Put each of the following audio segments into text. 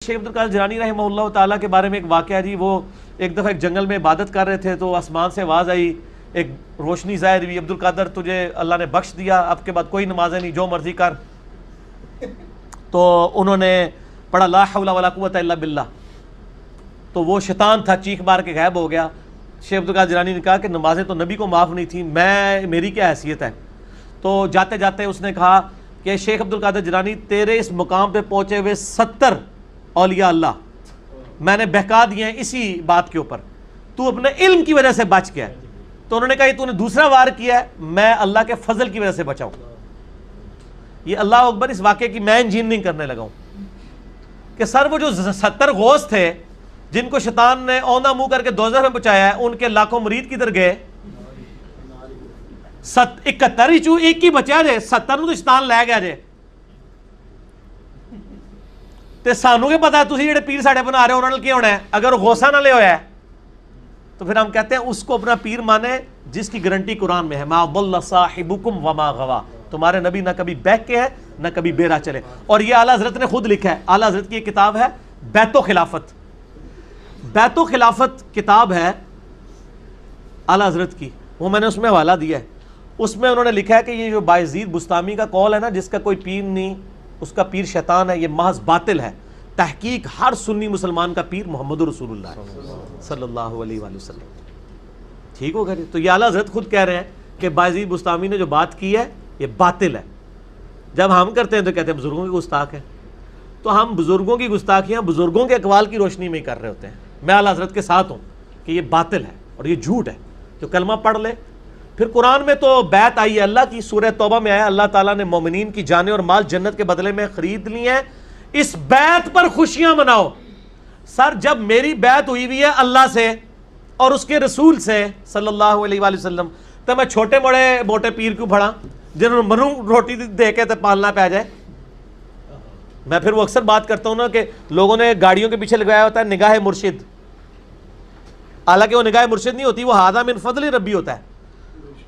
شیخ عبد القادر جیلانی رحمہ اللہ تعالیٰ کے بارے میں ایک واقعہ جی، وہ ایک دفعہ ایک جنگل میں عبادت کر رہے تھے تو آسمان سے آواز آئی، ایک روشنی ظاہر ہوئی، عبد القادر تجھے اللہ نے بخش دیا، اب کے بعد کوئی نمازیں نہیں، جو مرضی کر۔ تو انہوں نے پڑھا لا حول ولا قوت الا باللہ، تو وہ شیطان تھا چیخ مار کے غائب ہو گیا۔ شیخ عبد القادر جیلانی نے کہا کہ نمازیں تو نبی کو معاف نہیں تھیں، میری کیا حیثیت ہے؟ تو جاتے جاتے اس نے کہا کہ شیخ عبد القادر جیلانی تیرے اس مقام پہ پہنچے ہوئے 70 اولیاء اللہ میں نے بہکا دیے ہیں اسی بات کے اوپر، تو اپنے علم کی وجہ سے بچ گیا ہے۔ تو انہوں نے کہا یہ تو نے دوسرا وار کیا ہے، میں اللہ کے فضل کی وجہ سے بچاؤں۔ یہ اللہ اکبر، اس واقعے کی میں انجینئرنگ کرنے لگا ہوں کہ سر وہ جو 70 غوث تھے جن کو شیطان نے اوندھا منہ کر کے دوزخ میں پہنچایا ہے، ان کے لاکھوں مرید کدھر گئے؟ 71 ہی ایک ہی بچیا جے، 70 تو شیطان لے گیا جے۔ تے سانو کے پتا تسی جڑے پیر ساڑے بنا رہے ہو انہوں نے کیا ہونا ہے؟ اگر وہ غوثہ نہ لے ہویا ہے تو پھر ہم کہتے ہیں اس کو اپنا پیر مانے جس کی گارنٹی قرآن میں ہے، ما ضل صاحبکم وما غوا، تمہارے نبی نہ کبھی بہک کے ہے نہ کبھی بیرا چلے۔ اور یہ اعلیٰ حضرت نے خود لکھا ہے، اعلیٰ حضرت کی ایک کتاب ہے بیت و خلافت، بیت و خلافت کتاب ہے اعلیٰ حضرت کی، وہ میں نے اس میں حوالہ دیا ہے۔ اس میں انہوں نے لکھا ہے کہ یہ جو بایزید بستامی کا قول ہے نا، جس کا کوئی پیر نہیں، اس کا پیر شیطان ہے، یہ محض باطل ہے۔ تحقیق ہر سنی مسلمان کا پیر محمد رسول اللہ صلی اللہ علیہ وآلہ وسلم، ٹھیک ہوگا جی؟ تو یہ اعلیٰ حضرت خود کہہ رہے ہیں کہ بایزید بستامی نے جو بات کی ہے یہ باطل ہے۔ جب ہم کرتے ہیں تو کہتے ہیں بزرگوں کی گستاخ ہے، تو ہم بزرگوں کی گستاخیاں بزرگوں کے اقوال کی روشنی میں ہی کر رہے ہوتے ہیں۔ میں اعلیٰ حضرت کے ساتھ ہوں کہ یہ باطل ہے اور یہ جھوٹ ہے۔ جو کلمہ پڑھ لے، پھر قرآن میں تو بیعت آئی ہے اللہ کی، سورہ توبہ میں آیا اللہ تعالیٰ نے مومنین کی جانیں اور مال جنت کے بدلے میں خرید لی ہیں، اس بیعت پر خوشیاں مناؤ۔ سر جب میری بیعت ہوئی ہوئی ہے اللہ سے اور اس کے رسول سے صلی اللہ علیہ وآلہ وسلم، تو میں چھوٹے موٹے پیر کیوں پڑھا جنہوں نے منو روٹی دے کے پالنا پہ جائے؟ میں پھر وہ اکثر بات کرتا ہوں نا کہ لوگوں نے گاڑیوں کے پیچھے لگایا ہوتا ہے نگاہ مرشد، حالانکہ وہ نگاہ مرشد نہیں ہوتی، وہ ھذا من فضل ربی ہوتا ہے۔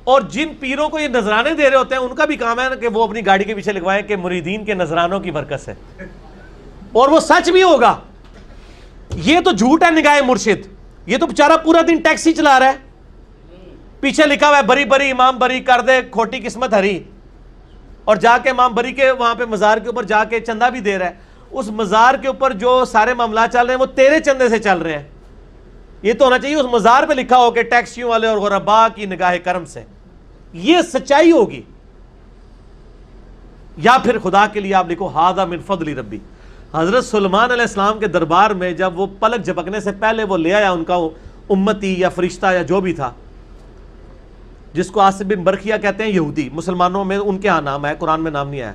اور جن پیروں کو یہ نذرانے دے رہے ہوتے ہیں ان کا بھی کام ہے کہ وہ اپنی گاڑی کے پیچھے لگوائیں کہ مریدین کے نذرانوں کی برکت سے، اور وہ سچ بھی ہوگا۔ یہ تو جھوٹ ہے نگاہ مرشد، یہ تو بیچارہ پورا دن ٹیکسی چلا رہا ہے، پیچھے لکھا ہوا ہے بری بری امام بری کر دے کھوٹی قسمت ہری، اور جا کے امام بری کے وہاں پہ مزار کے اوپر جا کے چندہ بھی دے رہا ہے۔ اس مزار کے اوپر جو سارے معاملات چل رہے ہیں وہ تیرے چندے سے چل رہے ہیں۔ یہ تو ہونا چاہیے اس مزار پہ لکھا ہو کہ ٹیکسیوں والے اور غرباء کی نگاہ کرم سے، یہ سچائی ہوگی۔ یا پھر خدا کے لیے آپ لکھو ھذا من فضل ربی۔ حضرت سلیمان علیہ السلام کے دربار میں جب وہ پلک جھپکنے سے پہلے وہ لے آیا ان کا امتی یا فرشتہ یا جو بھی تھا، جس کو آصف بن برخیہ کہتے ہیں یہودی، مسلمانوں میں ان کے ہاں نام ہے، قرآن میں نام نہیں آیا،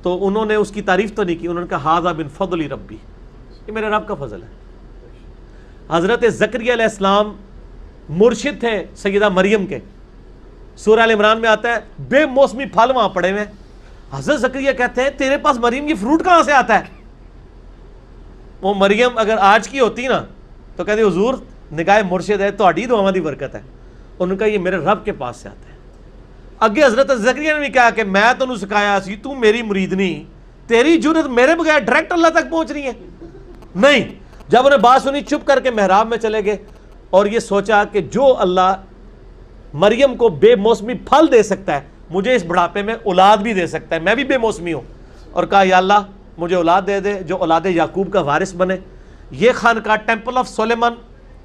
تو انہوں نے اس کی تعریف تو نہیں کی، انہوں نے کہا ھذا من فضل ربی، یہ میرے رب کا فضل ہے۔ حضرت زکریا علیہ السلام مرشد تھے سیدہ مریم کے، سورہ ال عمران میں آتا ہے بے موسمی پھل وہاں پڑے ہوئے ہیں، حضرت زکریا کہتے ہیں تیرے پاس مریم یہ فروٹ کہاں سے آتا ہے؟ وہ مریم اگر آج کی ہوتی نا تو کہتے حضور نگاہ مرشد ہے، تہاڈی دعاواں دی برکت ہے، انہوں نے کہا یہ میرے رب کے پاس سے آتا ہے۔ اگے حضرت زکریا نے بھی کہا کہ میں تینوں سکھایا سی، تو میری مریدنی، تیری جرت میرے بغیر ڈائریکٹ اللہ تک پہنچ رہی ہے؟ نہیں۔ جب انہیں بات سنی چپ کر کے محراب میں چلے گئے اور یہ سوچا کہ جو اللہ مریم کو بے موسمی پھل دے سکتا ہے مجھے اس بڑھاپے میں اولاد بھی دے سکتا ہے، میں بھی بے موسمی ہوں، اور کہا یا اللہ مجھے اولاد دے دے جو اولاد یعقوب کا وارث بنے۔ یہ خانقاہ ٹیمپل آف سلیمان،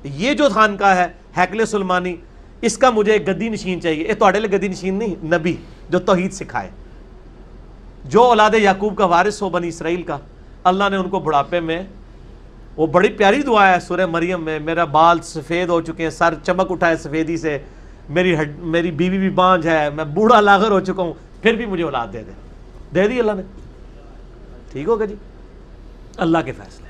یہ جو خانقاہ ہے ہیکل سلیمانی، اس کا مجھے ایک گدی نشین چاہیے۔ یہ تہاڈے لیے گدی نشین نہیں، نبی جو توحید سکھائے، جو اولاد یعقوب کا وارث ہو بنی اسرائیل کا۔ اللہ نے ان کو بڑھاپے میں، وہ بڑی پیاری دعا ہے سورہ مریم میں، میرا بال سفید ہو چکے ہیں، سر چمک اٹھا ہے سفیدی سے، میری بیوی بھی بانجھ ہے، میں بوڑھا لاغر ہو چکا ہوں، پھر بھی مجھے اولاد دے دی اللہ نے۔ ٹھیک ہوگا جی، اللہ کے فیصلے۔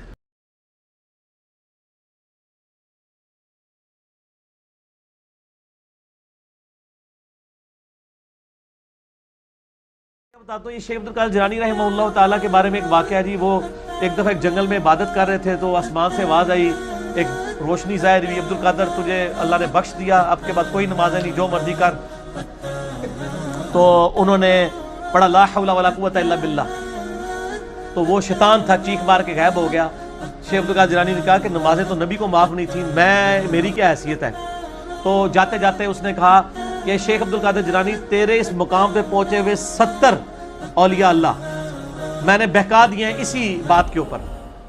بتاتا ہوں، یہ شیخ عبد القادر جیلانی رحمہ اللہ تعالیٰ کے بارے میں ایک واقعہ جی، وہ ایک دفعہ ایک جنگل میں عبادت کر رہے تھے تو آسمان سے آواز آئی، ایک روشنی ظاہر ہوئی، عبد القادر تجھے اللہ نے بخش دیا، اب کے بعد کوئی نمازیں نہیں، جو مرضی کر۔ تو انہوں نے پڑھا لا حول ولا قوت الا باللہ، تو وہ شیطان تھا، چیخ مار کے غائب ہو گیا۔ شیخ عبد القادر جیلانی نے کہا کہ نمازیں تو نبی کو معاف نہیں تھیں، میری کیا حیثیت ہے؟ تو جاتے جاتے اس نے کہا کہ شیخ عبد القادر جیلانی، تیرے اس مقام پہ پہنچے ہوئے 70 اولیاء اللہ میں نے بہکا دیے ہیں اسی بات کے اوپر،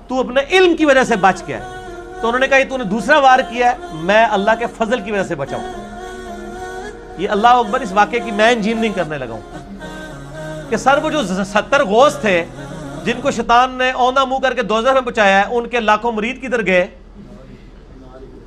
تو اپنے علم کی وجہ سے بچ گیا ہے۔ تو انہوں نے کہا یہ تو نے دوسرا وار کیا ہے، میں اللہ کے فضل کی وجہ سے بچا ہوں۔ یہ اللہ اکبر، اس واقعے کی میں انجینئرنگ کرنے لگا ہوں کہ سر وہ جو 70 غوث تھے جن کو شیطان نے اوندھا منہ کر کے دوزخ میں پہنچایا ہے، ان کے لاکھوں مرید کدھر گئے؟